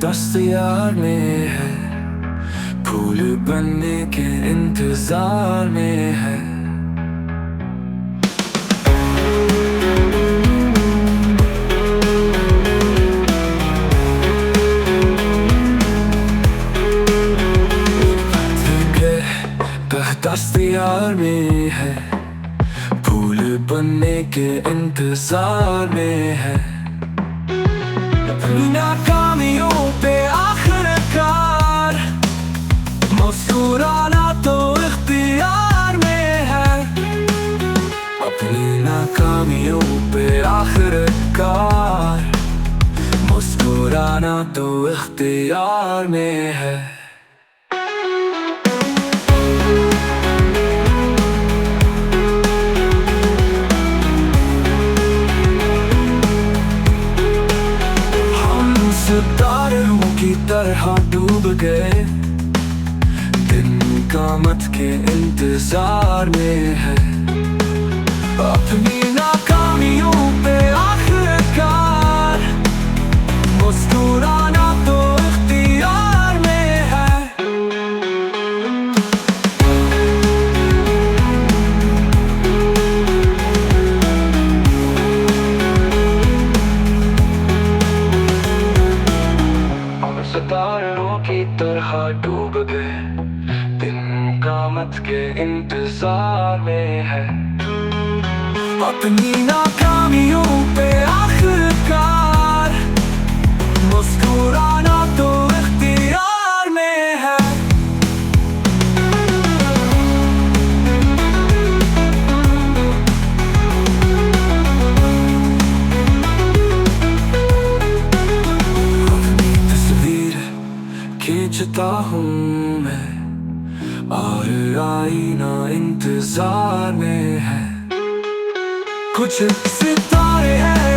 दस्तयार में है, फूल बनने के इंतजार में है। दस्तयार में है, फूल बनने के इंतजार में है। अपनी नाकामियों पे आखिरकार मुस्कुराना तो इख्तियार में है। अपनी नाकामियों पे आखिरकार मुस्कुराना तो इख्तियार में है। सितारों की तरह डूब गए, दिन क़यामत के इंतजार में है। अपनी नाकामियों पे आखिरकार मुस्कुराना तो इख्तियार में है। सितारों की तरह डूब गए, दिन क़यामत के इंतजार में है। अपनी नाकामियों पे आखिरकार मुस्कुराना तो इख्तियार में है। खींचता हूँ मैं और आईना इंतजार में है। कुछ सितारे हैं